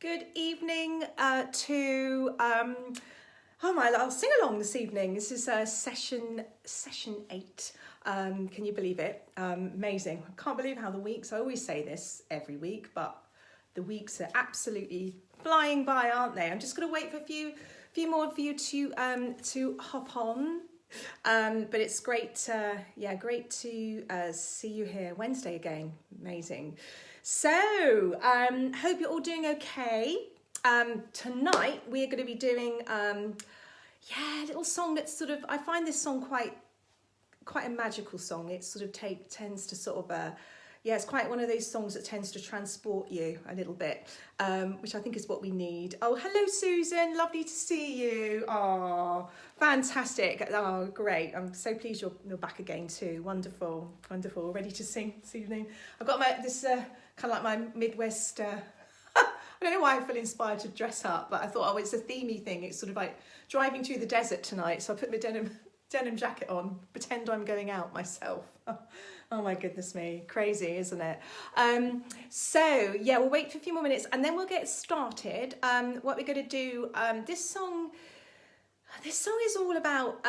Good evening to I'll sing along this evening. This is session 8. Can you believe it? Amazing. I can't believe how the weeks, I always say this every week, but the weeks are absolutely flying by, aren't they? I'm just going to wait for a few more for you to hop on. But it's great, great to see you here Wednesday again. Amazing. So, hope you're all doing okay. Tonight we're going to be doing, a little song that's sort of, I find this song quite a magical song. It sort of tends to sort of, it's quite one of those songs that tends to transport you a little bit, which I think is what we need. Oh, hello, Susan. Lovely to see you. Oh, fantastic. Oh, great. I'm so pleased you're back again too. Wonderful, wonderful. Ready to sing this evening? I've got this kind of like my Midwest... I don't know why I feel inspired to dress up, but I thought, it's a themey thing. It's sort of like driving through the desert tonight. So I put my denim jacket on, pretend I'm going out myself. Oh my goodness me, crazy, isn't it? We'll wait for a few more minutes and then we'll get started. What we're going to do, this song is all about,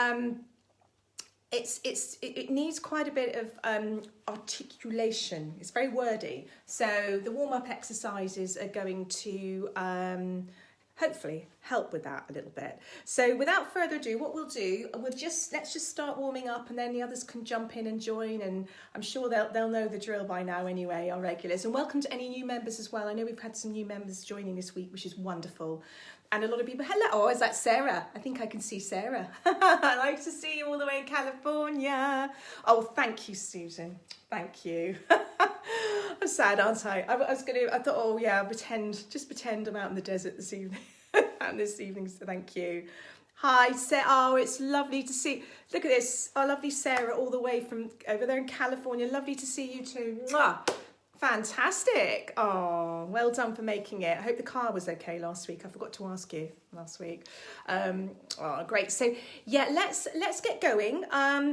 it needs quite a bit of articulation. It's very wordy. So the warm-up exercises are going to hopefully help with that a little bit. So without further ado, what we'll do, let's just start warming up, and then the others can jump in and join, and I'm sure they'll know the drill by now anyway, our regulars. And welcome to any new members as well. I know we've had some new members joining this week, which is wonderful. And a lot of people, hello, oh, is that Sarah? I think I can see Sarah. I like to see you all the way in California. Oh, thank you, Susan. Thank you. I'm sad, aren't I? I thought, pretend I'm out in the desert this evening. So thank you. Hi, Sarah. Oh, it's lovely to see. Look at this. Oh, lovely Sarah, all the way from over there in California. Lovely to see you too. Mwah. Fantastic. Oh, well done for making it. I hope the car was okay last week. I forgot to ask you last week. Great. So let's get going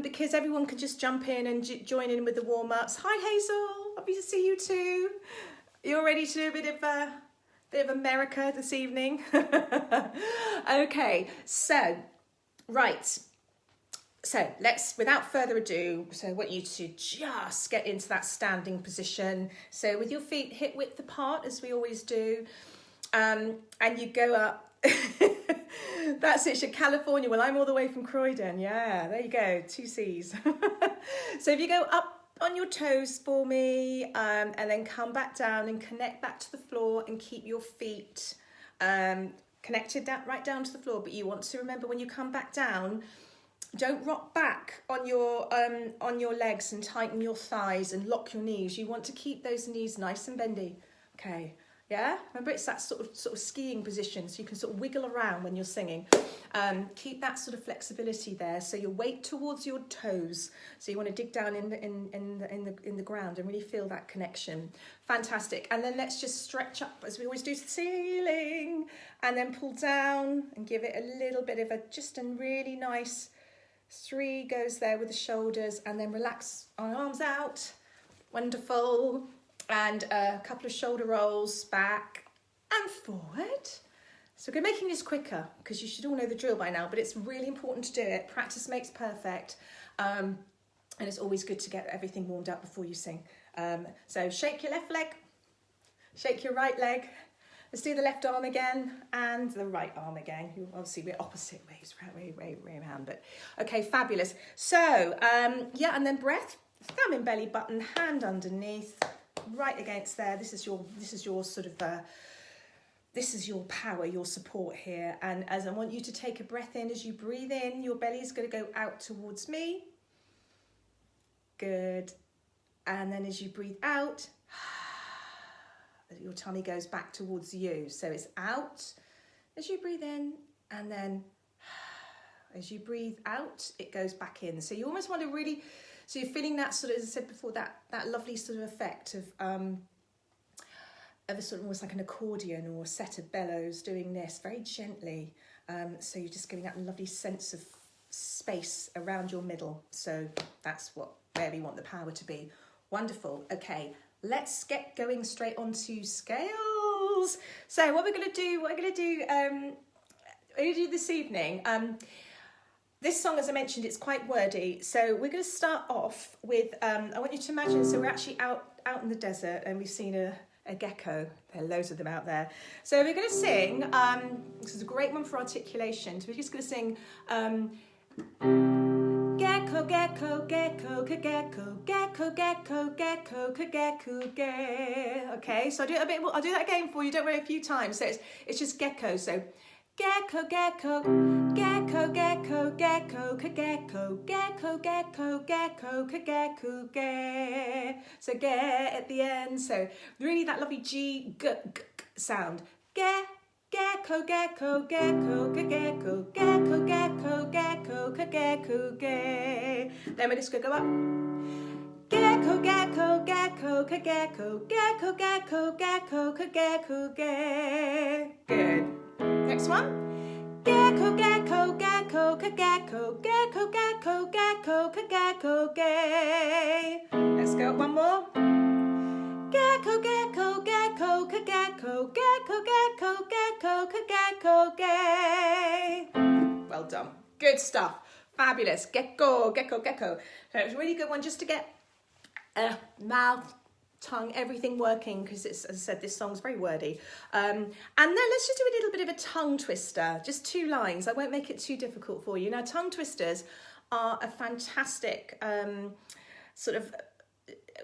because everyone can just jump in and join in with the warm-ups. Hi, Hazel. Lovely to see you too. You're ready to do a bit of America this evening? Okay, so, right. So let's, without further ado, I want you to just get into that standing position. So with your feet hip width apart, as we always do, and you go up. That's it, California. Well, I'm all the way from Croydon. Yeah, there you go, 2 C's. So if you go up on your toes for me, and then come back down and connect back to the floor and keep your feet connected right down to the floor. But you want to remember when you come back down, don't rock back on your legs and tighten your thighs and lock your knees. You want to keep those knees nice and bendy. Okay, yeah? Remember, it's that sort of skiing position, so you can sort of wiggle around when you're singing. Keep that sort of flexibility there. So your weight towards your toes. So you want to dig down in the ground and really feel that connection. Fantastic. And then let's just stretch up as we always do to the ceiling, and then pull down and give it a little bit of a really nice 3 goes there with the shoulders, and then relax our arms out. Wonderful. And a couple of shoulder rolls back and forward. So we're making this quicker because you should all know the drill by now, but it's really important to do it. Practice makes perfect. And it's always good to get everything warmed up before you sing. So shake your left leg, shake your right leg. Let's do the left arm again and the right arm again. Obviously, we're opposite ways, way around, but okay, fabulous. So, and then breath, thumb in belly button, hand underneath, right against there. This is your sort of, this is your power, your support here. And as I want you to take a breath in, as you breathe in, your belly is going to go out towards me. Good. And then as you breathe out, your tummy goes back towards you. So it's out as you breathe in, and then as you breathe out, it goes back in. So you almost want to really, so you're feeling that sort of, as I said before, that lovely sort of effect of a sort of almost like an accordion or a set of bellows doing this very gently. So you're just getting that lovely sense of space around your middle. So that's where we want the power to be. Wonderful. Okay. Let's get going straight onto scales. rules. So what we're going to do this evening, this song, as I mentioned, it's quite wordy. So we're going to start off with, I want you to imagine, so we're actually out in the desert and we've seen a gecko. There are loads of them out there. So we're going to sing, this is a great one for articulation. So we're just going to sing, gecko, gecko, gecko, gecko, gecko, gecko, gecko, gecko, gecko. Okay, so I'll do that again for you. Don't worry, a few times. So it's just gecko. So gecko, gecko, gecko, gecko, gecko, gecko, gecko, gecko, gecko, gecko, ge. So ge at the end. So really that lovely G g sound. Ge. Gecko, gecko, gecko, gecko, gecko, gecko, gecko, gecko, ge. Then we're just going to go up. Gecko, gecko, gecko, gecko, gecko, gecko, gecko, gecko, ge. Good. Next one. Gecko, gecko, gecko, gecko, gecko, gecko, gecko, gecko, ge. Let's go up one more. Gecko, gecko, gecko, gecko, gecko, gecko, gecko, gecko, ge. Well done. Good stuff. Fabulous. Gecko, gecko, gecko. So it's a really good one just to get mouth, tongue, everything working, because it's, as I said, this song's very wordy. And then let's just do a little bit of a tongue twister. Just 2 lines. I won't make it too difficult for you. Now, tongue twisters are a fantastic sort of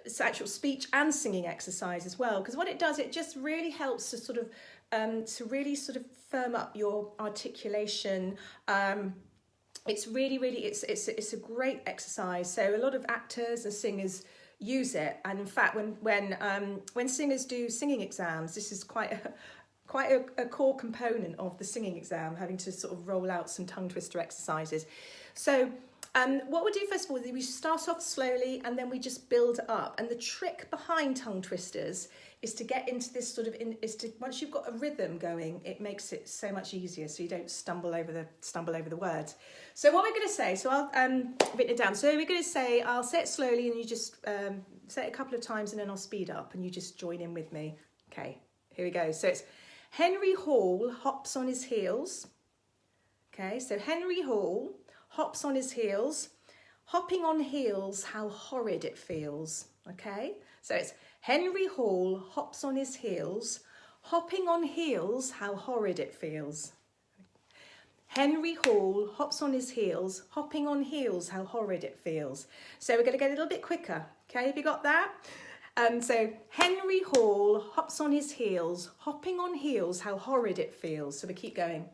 it's actual speech and singing exercise as well, because what it does, it just really helps to sort of firm up your articulation. It's really it's a great exercise. So a lot of actors and singers use it, and in fact when singers do singing exams, this is quite a core component of the singing exam, having to sort of roll out some tongue twister exercises. So what we'll do first of all is we start off slowly and then we just build up. And the trick behind tongue twisters is to get into this sort of once you've got a rhythm going, it makes it so much easier, so you don't stumble over the words. So what we're going to say, so I'll written it down. So we're going to say, I'll say it slowly and you just say it a couple of times and then I'll speed up and you just join in with me. Okay, here we go. So it's Henry Hall hops on his heels. Okay, so Henry Hall hops on his heels. Hopping on heels, how horrid it feels. Okay, so it's Henry Hall hops on his heels. Hopping on heels, how horrid it feels. Henry Hall hops on his heels. Hopping on heels, how horrid it feels. So we're going to get a little bit quicker. Okay, have you got that? So Henry Hall hops on his heels. Hopping on heels, how horrid it feels. So we keep going.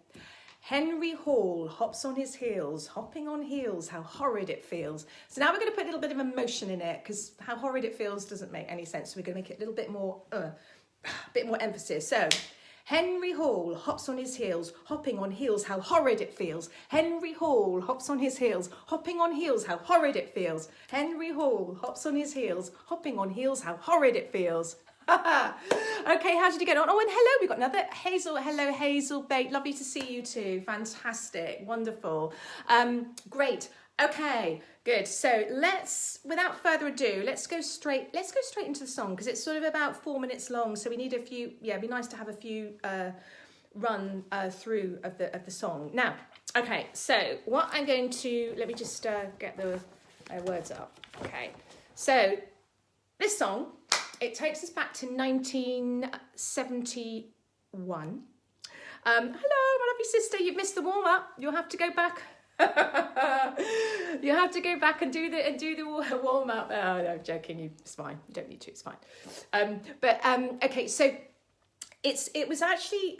Henry Hall hops on his heels, hopping on heels, how horrid it feels. So now we're going to put a little bit of emotion in it, because how horrid it feels doesn't make any sense. So we're going to make it a little bit more, emphasis. So Henry Hall hops on his heels, hopping on heels, how horrid it feels. Henry Hall hops on his heels, hopping on heels, how horrid it feels. Henry Hall hops on his heels, hopping on heels, how horrid it feels. Okay, how did you get on? Oh, and hello, we've got another Hazel. Hello, Hazel Bate. Lovely to see you too. Fantastic. Wonderful. Great. Okay, good. So without further ado, let's go straight into the song, because it's sort of about 4 minutes long. So we need a few, it'd be nice to have a few run through of the song. Now, okay, so what I'm going to, let me just get the words up. Okay, so this song, it takes us back to 1971. Hello, my lovely sister. You've missed the warm up. You'll have to go back. You have to go back and do the warm up. Oh, no, I'm joking. It's fine. You don't need to. It's fine. Okay. So it was actually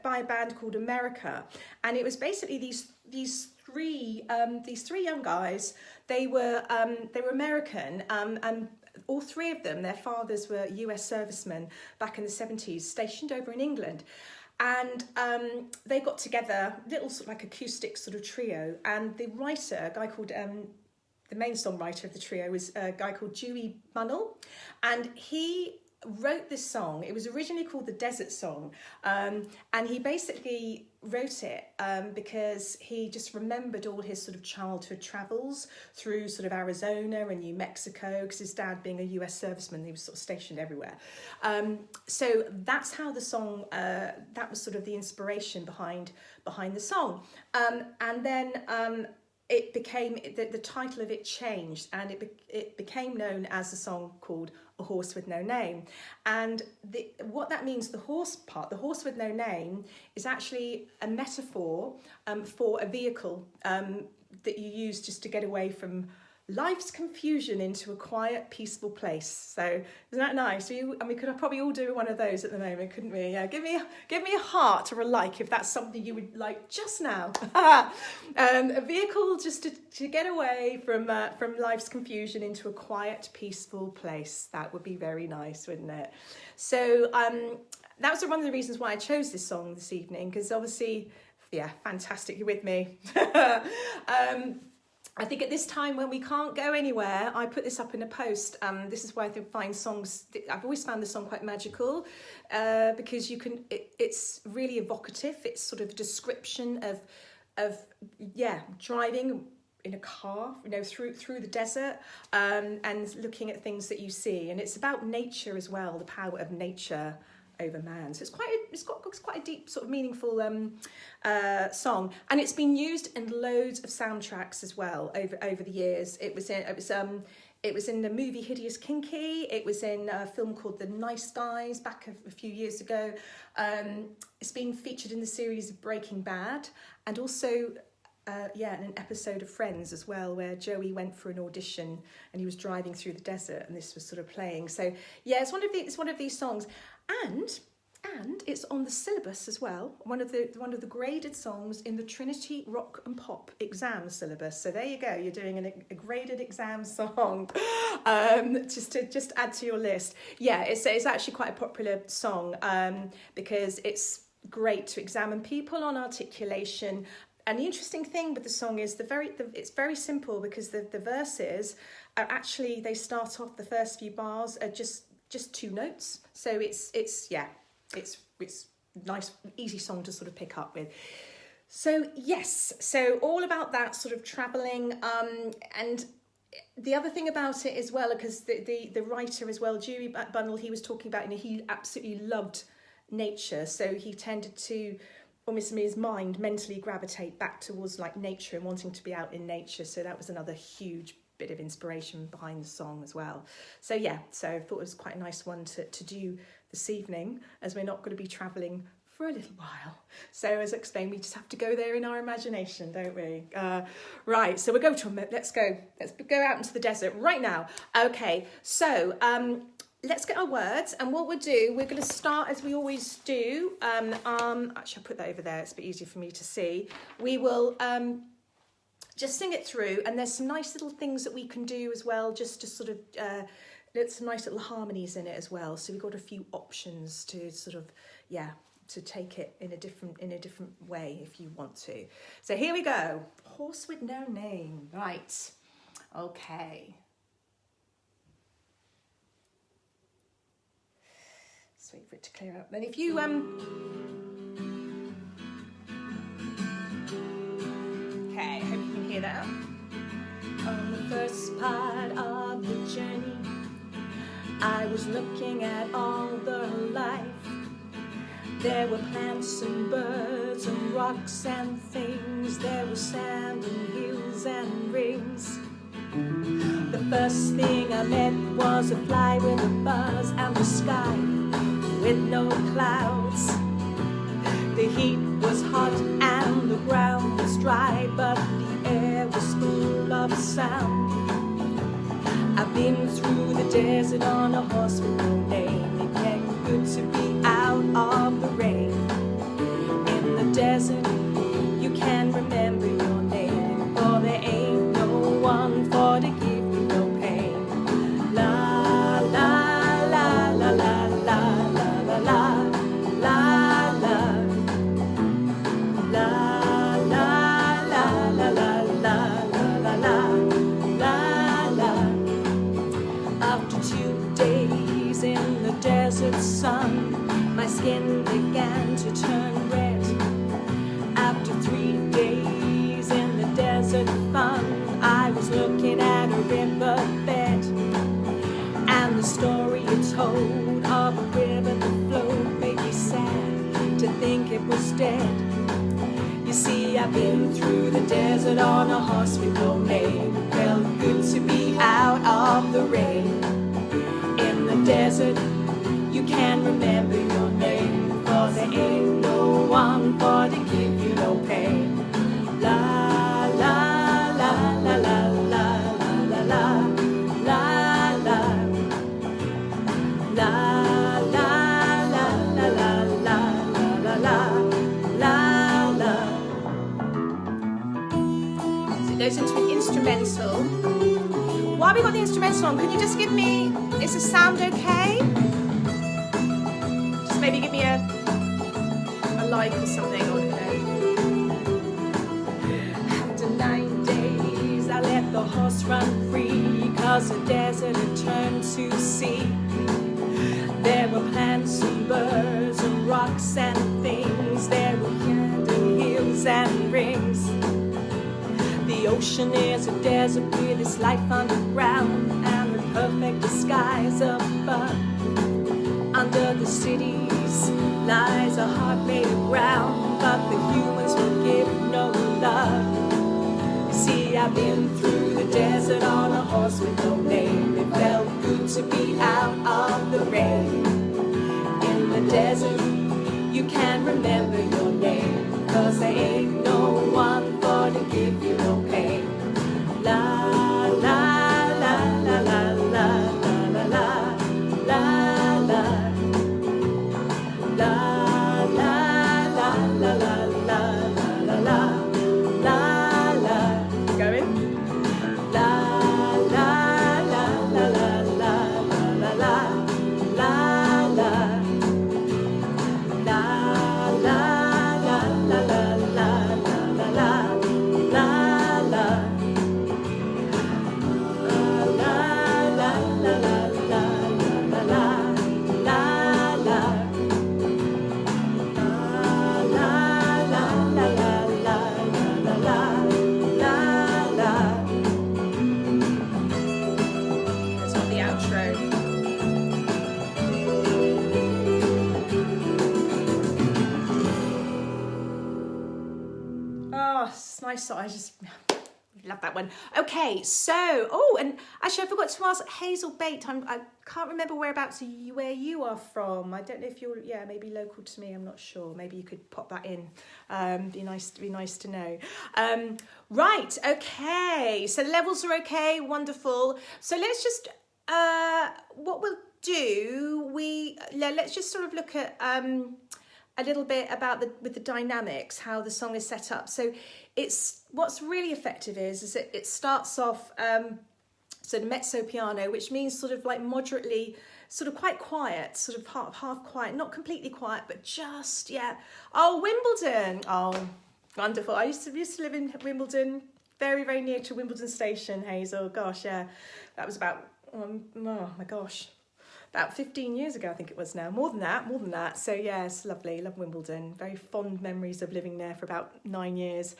by a band called America, and it was basically these three young guys. They were American, and all 3 of them, their fathers were US servicemen back in the 70s, stationed over in England. And they got together, little sort of like acoustic sort of trio. And the writer, a guy called, the main songwriter of the trio was a guy called Dewey Bunnell. And he wrote this song. It was originally called the Desert Song. And he basically wrote it because he just remembered all his sort of childhood travels through sort of Arizona and New Mexico, because his dad being a US serviceman, he was sort of stationed everywhere. So that's how the song, that was sort of the inspiration behind the song. And then it became, the title of it changed, and it became known as a song called A Horse With No Name. And what that means, the horse part, the horse with no name, is actually a metaphor for a vehicle that you use just to get away from life's confusion into a quiet, peaceful place. So isn't that nice? We could probably all do one of those at the moment, couldn't we? Yeah, give me a heart or a like if that's something you would like just now. A vehicle just to get away from life's confusion into a quiet, peaceful place. That would be very nice, wouldn't it? So that was one of the reasons why I chose this song this evening, because obviously, yeah, fantastic. You're with me. I think at this time when we can't go anywhere, I put this up in a post. This is why I find songs, I've always found this song quite magical, because it's really evocative. It's sort of a description of driving in a car, through the desert, and looking at things that you see. And it's about nature as well, the power of nature over man. So it's quite a deep, sort of meaningful song, and it's been used in loads of soundtracks as well over the years. It was in the movie Hideous Kinky. It was in a film called The Nice Guys back a few years ago. It's been featured in the series of Breaking Bad, and also in an episode of Friends as well, where Joey went for an audition and he was driving through the desert and this was sort of playing. So yeah, it's one of these songs, and it's on the syllabus as well, one of the graded songs in the Trinity Rock and Pop exam syllabus. So there you go, you're doing a graded exam song, just to add to your list. Yeah, it's actually quite a popular song because it's great to examine people on articulation. And the interesting thing with the song is it's very simple, because the verses are actually, they start off, the first few bars are just two notes. So it's nice, easy song to sort of pick up with. So yes, so all about that sort of travelling, and the other thing about it as well, because the writer as well, Dewey Bunnell, he was talking about, he absolutely loved nature, so he tended to almost in his mind mentally gravitate back towards like nature and wanting to be out in nature. So that was another huge bit of inspiration behind the song as well. So yeah, so I thought it was quite a nice one to do this evening, as we're not going to be travelling for a little while. So as I explained, we just have to go there in our imagination, don't we? Right, so let's go out into the desert right now. Okay, so let's get our words, and what we'll do, we're going to start as we always do. Actually, I'll put that over there, it's a bit easier for me to see. We will just sing it through, and there's some nice little things that we can do as well, just to sort of, there's some nice little harmonies in it as well. So we've got a few options to sort of, to take it in a different way if you want to. So here we go. Horse with no name. Right. Okay. Let's wait for it to clear up. Then if you okay, hope you can hear that. On the first part of the journey, I was looking at all the life. There were plants and birds and rocks and things. There was sand and hills and rings. The first thing I met was a fly with a buzz, and the sky with no clouds. The heat was hot and the ground was dry, but the air was full of sound. I've been through the desert on a horse with no name. It ain't good to be out of the rain. In the desert, you can remember your name, for there ain't no one for to give you no pain. La la la la la la la la la la la la la la la la la la. After 2 days in the desert sun, my skin began to turn red. story you told of a river that flowed made me sad to think it was dead. You see, I've been through the desert on a horse with no name. It felt good to be out of the rain. In the desert, you can't remember your name, for there ain't no one for to give you no pain. La la la la la la la la la la la la la la la la la. So it goes into an instrumental. While we got the instrumental on, can you just give me, is the sound okay? Just maybe give me a like or something, or After 9 days I let the horse run free, 'cause the desert had turned to sea. There were plants and birds and rocks and things. There were candle hills and rings. The ocean is a desert with its life underground and the perfect disguise above. Under the cities lies a heart made of ground, but the humans will give no love. You see, I've been through the desert on a horse with no name. It felt good to be out of the rain. In the desert, you can't remember your name, 'cause there ain't no one for to give you no pain. La la la la la la la la la la la. Nice, so I just love that one. Okay, so and actually I forgot to ask Hazel Bate. I can't remember whereabouts where you are from. I don't know if you're maybe local to me. I'm not sure. Maybe you could pop that in. Be nice to know. Right. Okay. So the levels are okay. Wonderful. So let's just what we'll do. Let's just sort of look at a little bit about the dynamics, how the song is set up. So it's what's really effective is that it starts off so the mezzo piano, which means sort of like moderately, sort of quite quiet, sort of half quiet, not completely quiet, but just Oh, Wimbledon! Oh, wonderful! I used to live in Wimbledon, very very near to Wimbledon Station, Hazel. Gosh, yeah, that was about oh my gosh. About 15 years ago, I think it was now. More than that. So yeah, it's lovely. Love Wimbledon. Very fond memories of living there for about 9 years.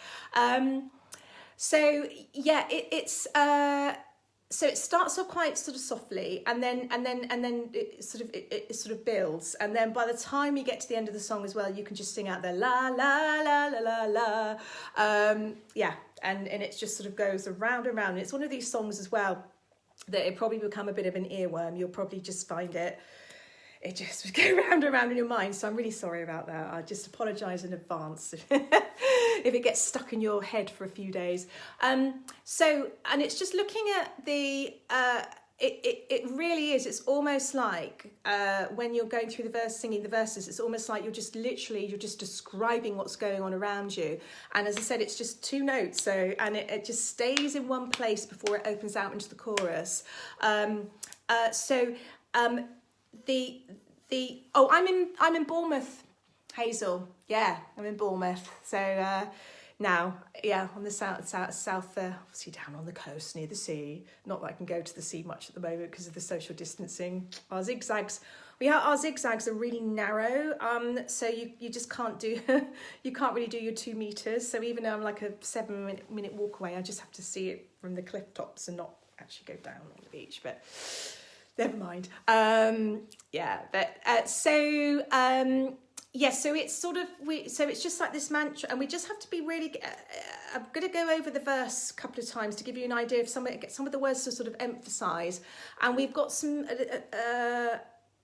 So yeah, it's so it starts off quite sort of softly, and then it sort of builds, and then by the time you get to the end of the song as well, you can just sing out the la la la la la la. And it just sort of goes around and around. And it's one of these songs as well that it probably become a bit of an earworm. You'll probably just find it just would go round and round in your mind. So I'm really sorry about that. I just apologise in advance if it gets stuck in your head for a few days. And it's just looking at the it really is. It's almost like when you're going through the verse, singing the verses, it's almost like you're just describing what's going on around you. And as I said, it's just 2 notes. So, and it just stays in one place before it opens out into the chorus. I'm in Bournemouth, Hazel. Yeah, I'm in Bournemouth. So, now, on the south, obviously down on the coast near the sea. Not that I can go to the sea much at the moment because of the social distancing. Our zigzags are really narrow. So you just can't do, you can't really do your 2 meters. So even though I'm like a 7-minute walk away, I just have to see it from the cliff tops and not actually go down on the beach. But Never mind. Yeah, but so it's sort of so it's just like this mantra, and we just have to be really. I'm going to go over the verse a couple of times to give you an idea of some of the words to sort of emphasise, and we've got some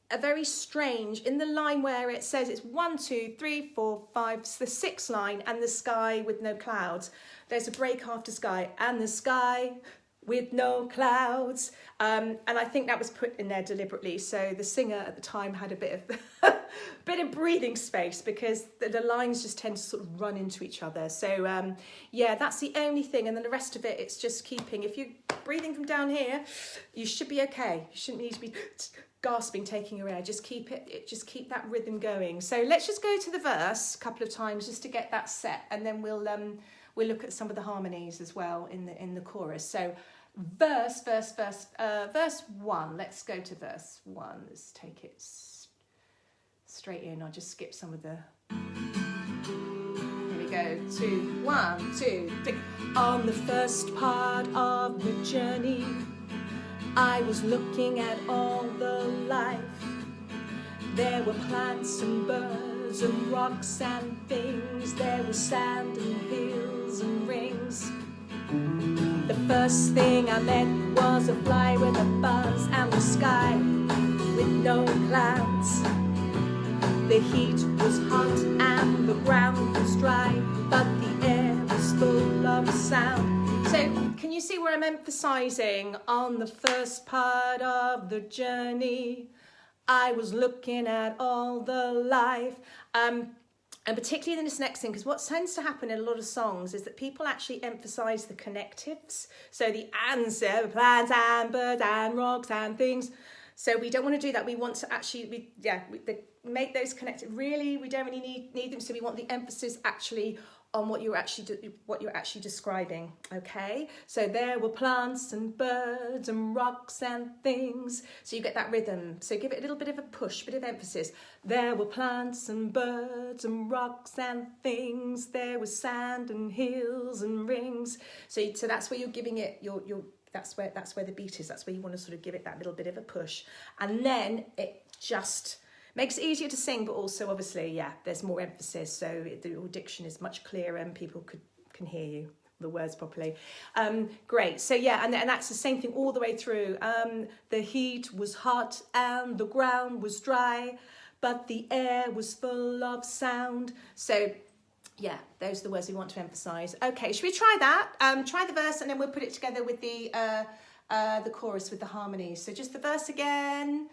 a very strange in the line where it says it's 1, 2, 3, 4, 5. It's the 6th line, and the sky with no clouds. There's a break after sky, and the sky with no clouds, and I think that was put in there deliberately, so the singer at the time had a bit of breathing space, because the lines just tend to sort of run into each other. So yeah, that's the only thing, and then the rest of it, it's just keeping, if you're breathing from down here, you should be okay. You shouldn't need to be gasping, taking your air. Just keep keep that rhythm going. So let's just go to the verse a couple of times just to get that set, and then we'll look at some of the harmonies as well in the chorus. So verse 1. Let's go to verse 1. Let's take it straight in. I'll just skip some of the. Here we go. 2, 1, 2, 3. On the first part of the journey, I was looking at all the life. There were plants and birds and rocks and things. There was sand and hills and rings. The first thing I met was a fly with a buzz, and the sky with no clouds. The heat was hot and the ground was dry, but the air was full of sound. So can you see where I'm emphasising on the first part of the journey? I was looking at all the life. And particularly in this next thing, because what tends to happen in a lot of songs is that people actually emphasise the connectives. So the answer, plants and birds and rocks and things. So we don't want to do that. We want to actually, make those connected. Really, we don't really need them. So we want the emphasis actually on what you're actually describing. Okay, so there were plants and birds and rocks and things, so you get that rhythm. So give it a little bit of a push, bit of emphasis. There were plants and birds and rocks and things. There was sand and hills and rings. So that's where you're giving it your that's where the beat is. That's where you want to sort of give it that little bit of a push, and then it just makes it easier to sing, but also obviously, yeah, there's more emphasis, so the diction is much clearer and people can hear you, the words properly. Great, so yeah, and that's the same thing all the way through. The heat was hot and the ground was dry, but the air was full of sound. So yeah, those are the words we want to emphasise. Okay, should we try that? Try the verse, and then we'll put it together with the chorus with the harmonies. So just the verse again.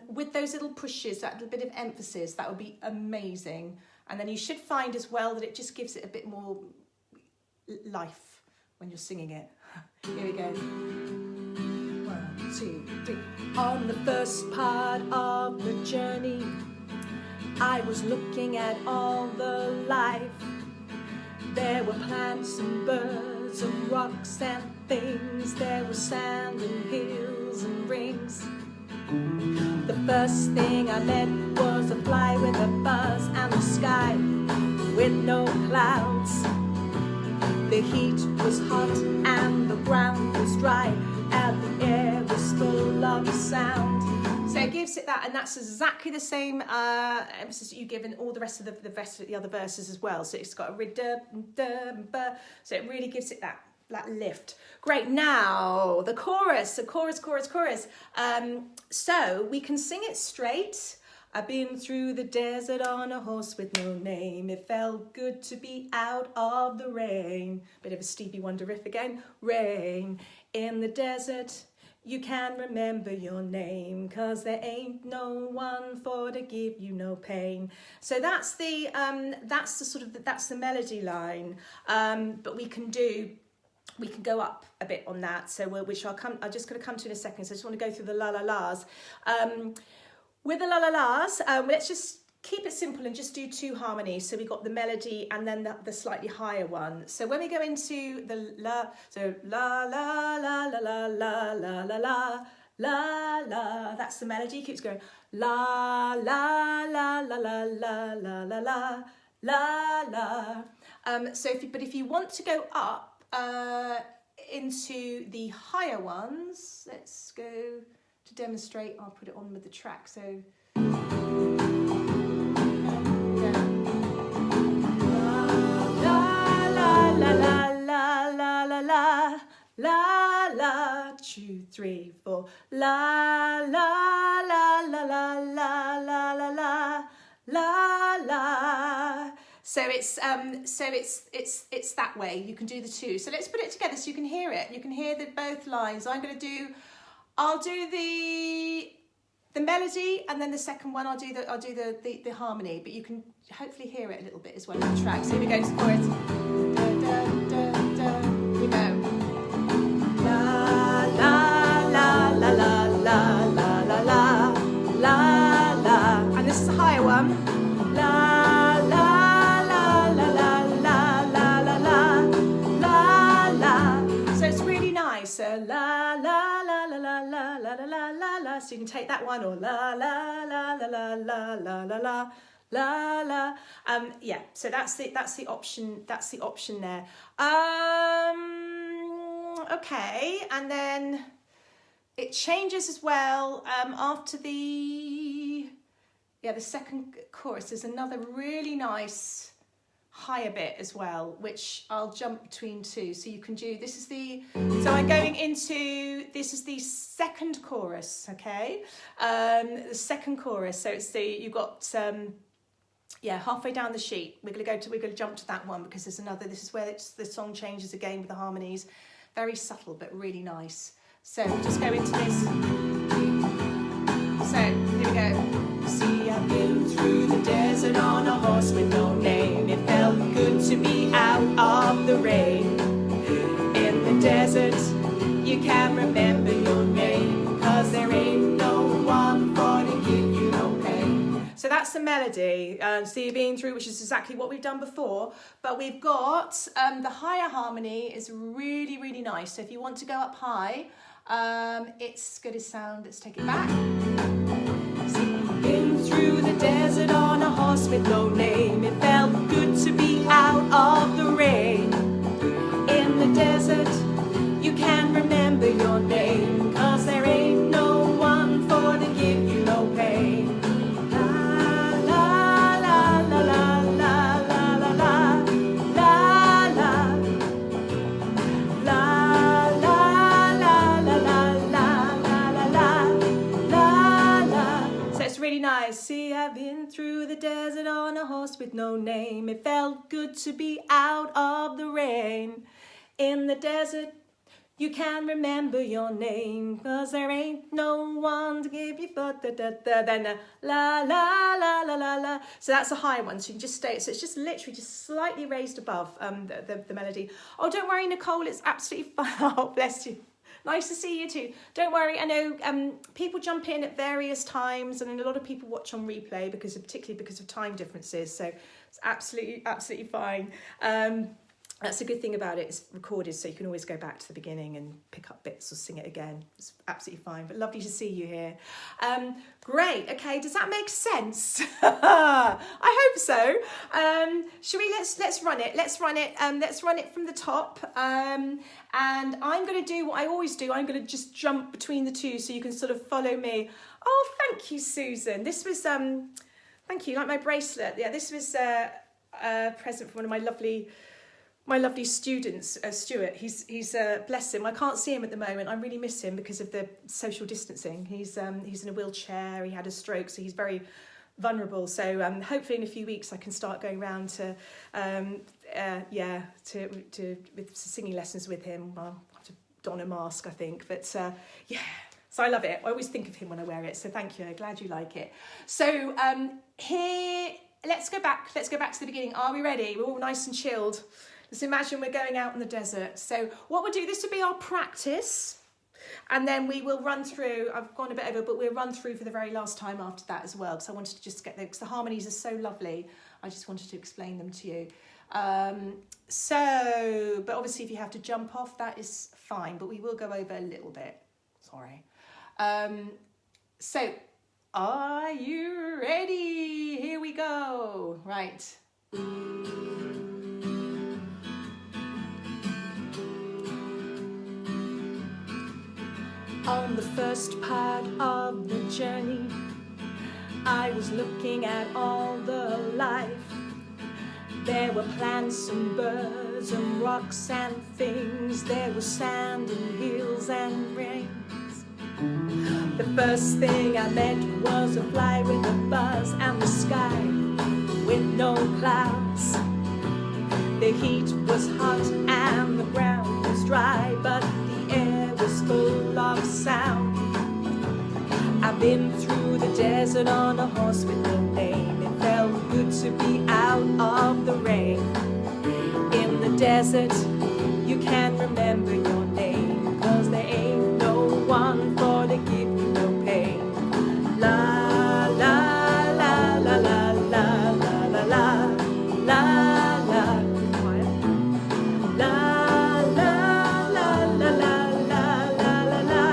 With those little pushes, that little bit of emphasis, that would be amazing. And then you should find as well that it just gives it a bit more life when you're singing it. Here we go. 1, 2, 3. On the first part of the journey, I was looking at all the life. There were plants and birds and rocks and things. There was sand and hills and rings. The first thing I met was a fly with a buzz, and the sky with no clouds. The heat was hot and the ground was dry, and the air was full of sound. So it gives it that, and that's exactly the same emphasis that you give in all the rest of the other verses as well. So it's got a rid-da-ba, so it really gives it that lift. Great. Now the chorus. So we can sing it straight. I've been through the desert on a horse with no name. It felt good to be out of the rain. Bit of a Stevie Wonder riff again. Rain in the desert. You can remember your name, 'cause there ain't no one for to give you no pain. So that's the melody line. But we can go up a bit on that, so I'm just going to come to in a second, so I just want to go through the la-la-las. With the la-la-las, let's just keep it simple and just do 2 harmonies. So we got the melody and then the slightly higher one. So when we go into the la, so la, that's the melody, keeps going, la, la, la, la, la, la, la, la, la, la. If you want to go up, into the higher ones, let's go to demonstrate, I'll put it on with the track. So la la, 2, 3, 4, la la la la la la la la la la la. So it's that way. You can do the two. So let's put it together so you can hear it. You can hear the both lines. I'll do the melody, and then the second one I'll do the harmony. But you can hopefully hear it a little bit as well in the track. So here we go. For it. Da, da, da, da. Here we go. La la la la la la la la la la la. And this is a higher one. La la la la la la la la la la la. So it's really nice. So la la la la la la la la la la. So you can take that one, or la la la la la la la la la la la. Yeah. So that's the option. That's the option there. Okay, and then it changes as well after the second chorus. There's another really nice higher bit as well, which I'll jump between two. So you can do, so I'm going into, this is the second chorus, okay? The second chorus, so you've got, halfway down the sheet. We're going to jump to that one because there's another, this is where the song changes again with the harmonies. Very subtle, but really nice. So we'll just go into this. So here we go. See, I've been through the desert on a horse with no name. It felt good to be out of the rain. In the desert, you can't remember your name, 'cause there ain't no one for to give you no pain. So that's the melody. See, you've been through, which is exactly what we've done before. But we've got the higher harmony is really, really nice. So if you want to go up high, it's going to sound, let's take it back. Been through the desert on a horse with no name. It felt good to be out of the rain. In the desert, you can't remember your name, 'cause there ain't no one for to give you no pain. La la la la la la la la la la la la la la la la la la. So it's really nice. See, I've been through the desert on a horse with no name. It felt good to be out of the rain. In the desert, you can't remember your name, 'cause there ain't no one to give you then la la la la la la. So that's a high one, so you can just stay. So it's just literally just slightly raised above the melody. Oh, don't worry, Nicole, it's absolutely fine. Oh, bless you. Nice to see you too. Don't worry, I know people jump in at various times, and a lot of people watch on replay particularly because of time differences. So it's absolutely fine. That's a good thing about it. It's recorded, so you can always go back to the beginning and pick up bits or sing it again. It's absolutely fine. But lovely to see you here. Great. Okay. Does that make sense? I hope so. Shall we? Let's run it. Let's run it. Let's run it from the top. And I'm going to do what I always do. I'm going to just jump between the two, so you can sort of follow me. Oh, thank you, Susan. This was thank you. Like my bracelet. Yeah. This was a present from one of my lovely students, Stuart. He's bless him. I can't see him at the moment. I really miss him because of the social distancing. He's in a wheelchair. He had a stroke, so he's very vulnerable. So hopefully in a few weeks I can start going around to with singing lessons with him. I'll have to don a mask, I think. But yeah. So I love it. I always think of him when I wear it. So thank you. I'm glad you like it. So here, let's go back. Let's go back to the beginning. Are we ready? We're all nice and chilled. Let's imagine we're going out in the desert. So what we'll do, this will be our practice. And then we will run through, I've gone a bit over, but we'll run through for the very last time after that as well. Because I wanted to just get there, because the harmonies are so lovely. I just wanted to explain them to you. But obviously if you have to jump off, that is fine. But we will go over a little bit. Sorry. So are you ready? Here we go. Right. On the first part of the journey, I was looking at all the life. There were plants and birds and rocks and things. There was sand and hills and rains. The first thing I met was a fly with a buzz and the sky with no clouds. The heat was hot and the ground was dry, but the air was full of sound. I've been through the desert on a horse with no name. It felt good to be out of the rain. In the desert, you can't remember your name, 'cause there ain't no one for to give you no pain. La la la la la la la la la la la. Quiet. La la la la la la la la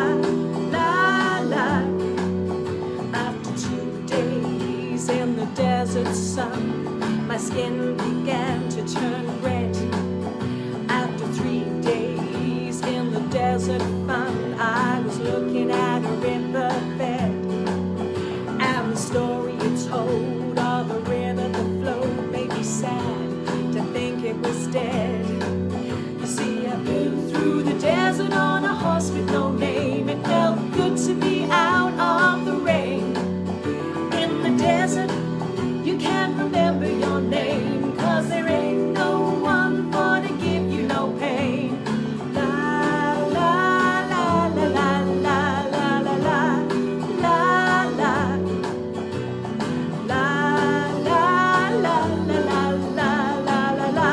la la. After 2 days in the desert sun, my skin began to turn red. After 3 days in the desert fun, I was looking at a riverbed, and the story it told of a river that flowed made me sad to think it was dead. You see, I've been through the desert on a horse with no name. It felt good to be out of the rain. In the desert, you can't remember your name, 'cause there ain't no one for to give you no pain. La la la la la la la la la la la la la la la la la la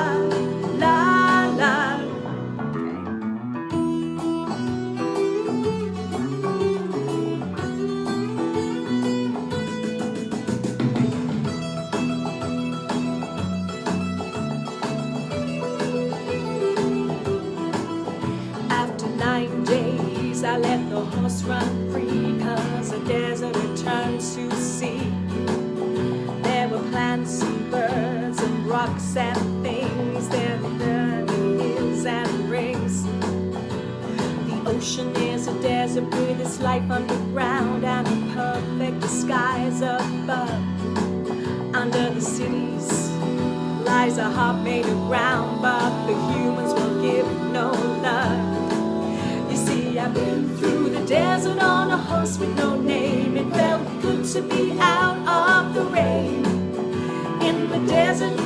la la. After 9 days, I let the horse run free, 'cause the desert had turned to sea. There were plants and birds and rocks and things. There were burning hills and rings. The ocean is a desert with its life underground and a perfect disguise above. Under the cities lies a heart made of ground, but the humans will give no love. You see, I've been through the desert on a horse with no name. It felt good to be out of the rain. In the desert,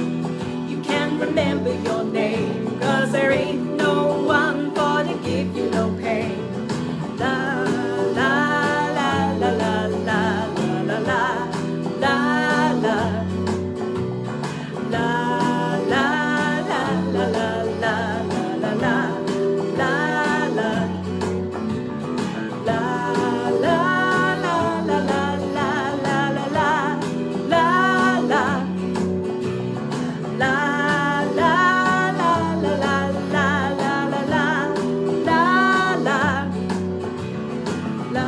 you can't remember your name, 'cause there ain't no one for to give you no pain. La la la la la la la la la la la la la la la la la la la la. La la la la la la la la la la la. La la la la la la la la la la la. La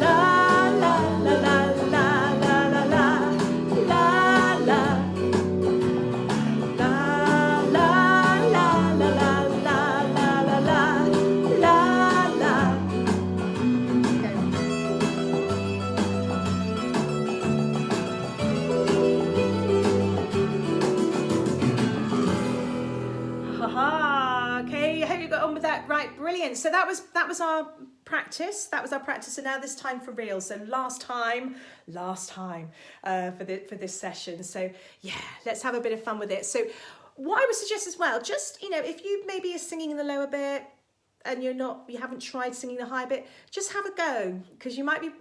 la la la la la la la la la la. La la la la la la la la la la. Haha, okay, I hope you got on with that. Right, brilliant. So that was our practice. That was our practice. So now this time for real. So last time for this session. So yeah, let's have a bit of fun with it. So what I would suggest as well, just, you know, if you maybe are singing in the lower bit and you haven't tried singing the high bit, just have a go, because you might be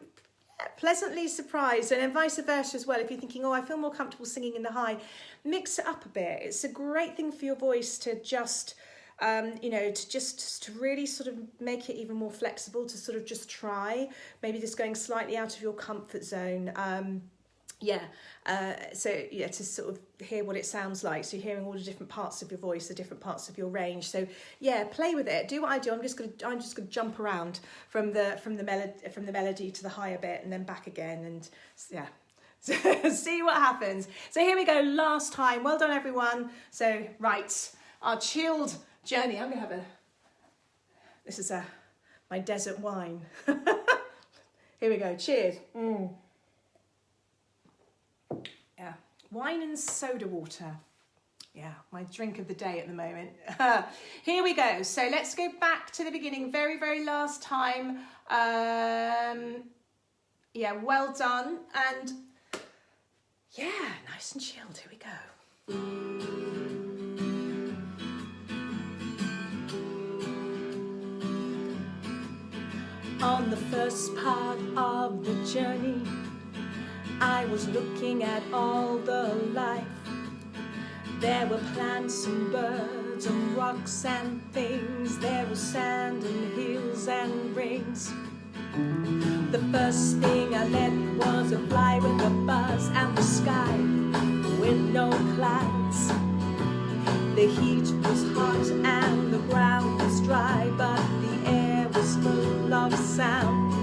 pleasantly surprised, and then vice versa as well. If you're thinking, oh, I feel more comfortable singing in the high, mix it up a bit. It's a great thing for your voice to just to really sort of make it even more flexible, to sort of just try, maybe just going slightly out of your comfort zone. To sort of hear what it sounds like. So you're hearing all the different parts of your voice, the different parts of your range. So yeah, play with it. Do what I do. I'm just gonna jump around from the melody to the higher bit and then back again, and yeah. So see what happens. So here we go. Last time. Well done, everyone. So right, our chilled journey. I'm gonna have this is a my desert wine. Here we go, cheers. Yeah, wine and soda water. Yeah, my drink of the day at the moment. Here we go. So let's go back to the beginning, very, very last time. Yeah, well done. And yeah, nice and chilled. Here we go. On the first part of the journey, I was looking at all the life. There were plants and birds and rocks and things. There was sand and hills and rings. The first thing I met was a fly with a buzz and the sky with no clouds. The heat was hot and the ground was dry, but the air was full of sound.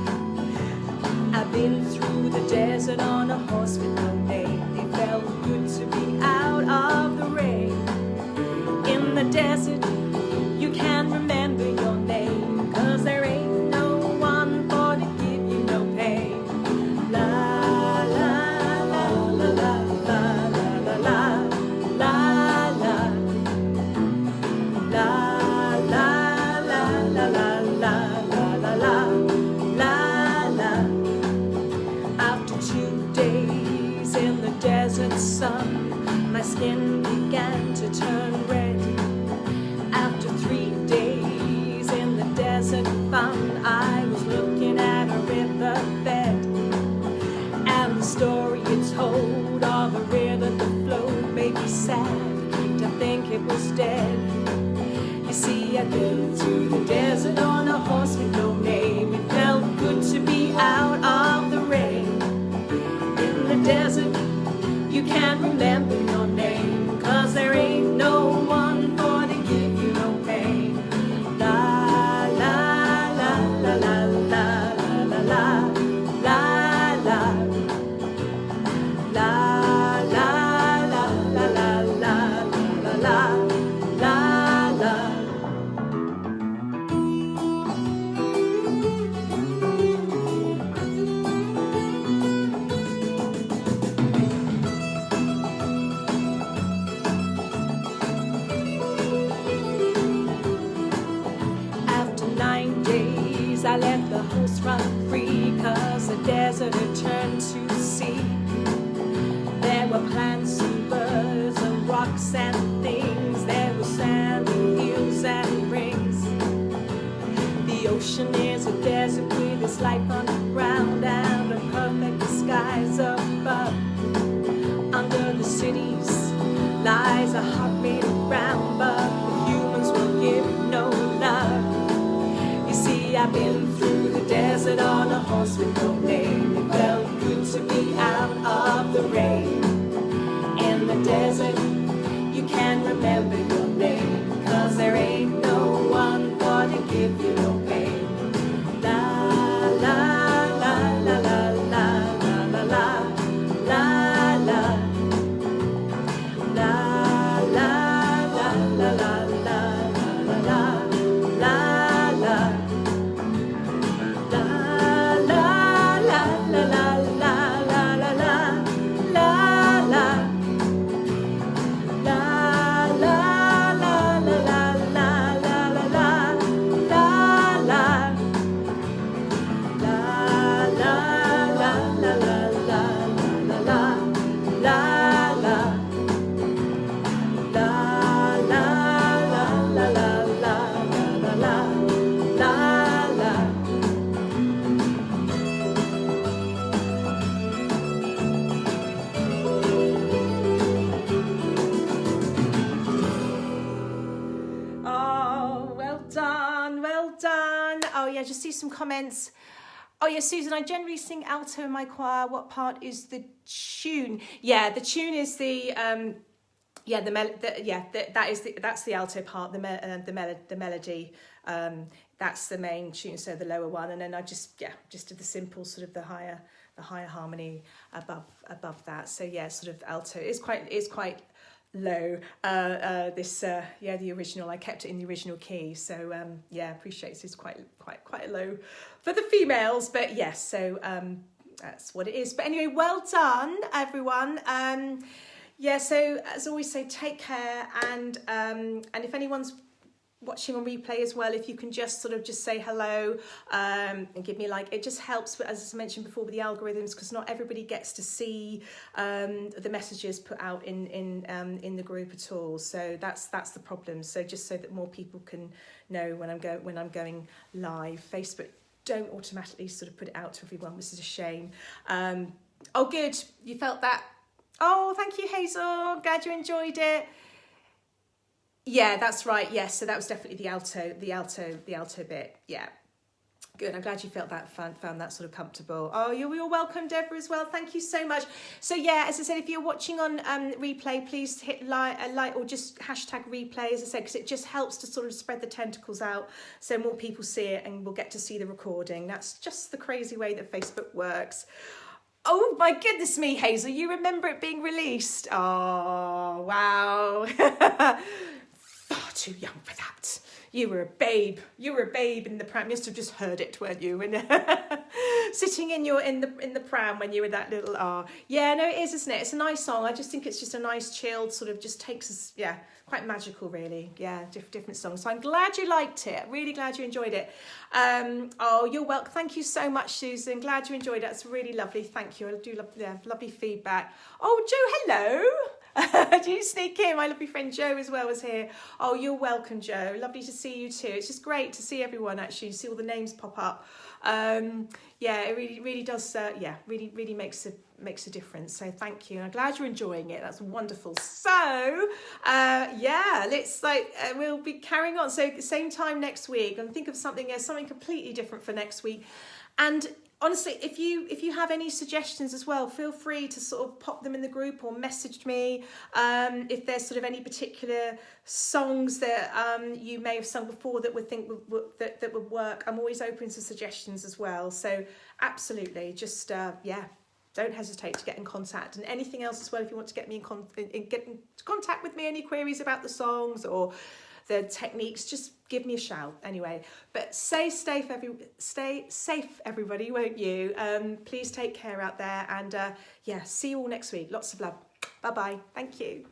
I've been through the desert on a horse with no name. It felt good to be out of the rain. In the desert, you can't remember your name, 'cause there ain't no one for to give you no pain. La la la la la la la la la la la la la la la la la la. After 2 days in the desert sun, my skin began to turn red. After 3 days in the desert fun, I was looking at a riverbed. And the story it told of a river that flowed made me sad to think it was dead. You see, I'd been through the desert on a horse with no name. It felt good to be out of the rain. In the desert, you can't remember your name, 'cause there ain't no one for to give you no pain. La la la la la la la la la la la la la la la la la la la. After 9 days, I let the horse run free, 'cause the desert had turned to sea. There were plants and birds and rocks and things. There was sand and hills and rings. The ocean is a desert with its life underground and a perfect skies above. Under the cities lies a heart-beating ground, but the humans will give no love. You see, I've been through the desert on a horse with no name. It felt good to be out of the rain. In the desert, you can't remember your name, 'cause there ain't no one for to give you no pain. La la la la la la la la la la la la la la la la la la la. Yeah, just see some comments. Oh yeah, Susan, I generally sing alto in my choir. What part is the tune? Yeah, the tune is the that's the alto part, the melody. That's the main tune, so the lower one, and then I just did the simple sort of the higher harmony above that. So yeah, sort of alto is quite low. The original. I kept it in the original key, so appreciate this is quite low for the females, but yes, so that's what it is. But anyway, well done, everyone. So as always, say take care, and if anyone's watching on replay as well, if you can just say hello and give me a like, it just helps, as I mentioned before, with the algorithms, because not everybody gets to see the messages put out in the group at all. So that's the problem. So just so that more people can know when I'm going live. Facebook don't automatically put it out to everyone, which is a shame. Oh, good, you felt that. Oh, thank you, Hazel. Glad you enjoyed it. Yeah, that's right. Yes, so that was definitely the alto bit. Yeah, good. I'm glad you felt that found that comfortable. Oh, you're welcome, Deborah, as well. Thank you so much. So yeah, as I said, if you're watching on replay, please hit like or just hashtag replay, as I said, because it just helps to spread the tentacles out, so more people see it and we'll get to see the recording. That's just the crazy way that Facebook works. Oh my goodness me, Hazel, you remember it being released? Oh, wow. Far too young for that. You were a babe. You were a babe in the pram. You must have just heard it, weren't you? And sitting in the pram when you were that little. Yeah, no, it is, isn't it? It's a nice song. I just think it's just a nice, chilled just takes us. Yeah, quite magical, really. Yeah, different songs. So I'm glad you liked it. Really glad you enjoyed it. You're welcome. Thank you so much, Susan. Glad you enjoyed it. That's really lovely. Thank you. I do love lovely feedback. Oh, Joe, hello. Do you sneak in? My lovely friend Joe as well was here. Oh, you're welcome, Joe. Lovely to see you too. It's just great to see everyone, actually, see all the names pop up. It really does. Really makes a difference. So thank you. I'm glad you're enjoying it. That's wonderful. So let's we'll be carrying on. So same time next week, and think of something completely different for next week. And honestly, if you have any suggestions as well, feel free to pop them in the group or message me. If there's any particular songs that you may have sung before that that would work, I'm always open to suggestions as well. So absolutely, just don't hesitate to get in contact. And anything else as well, if you want to get in contact with me, any queries about the songs or the techniques, just give me a shout anyway. But stay safe, everybody, won't you? Please take care out there, and see you all next week. Lots of love. Bye bye. Thank you.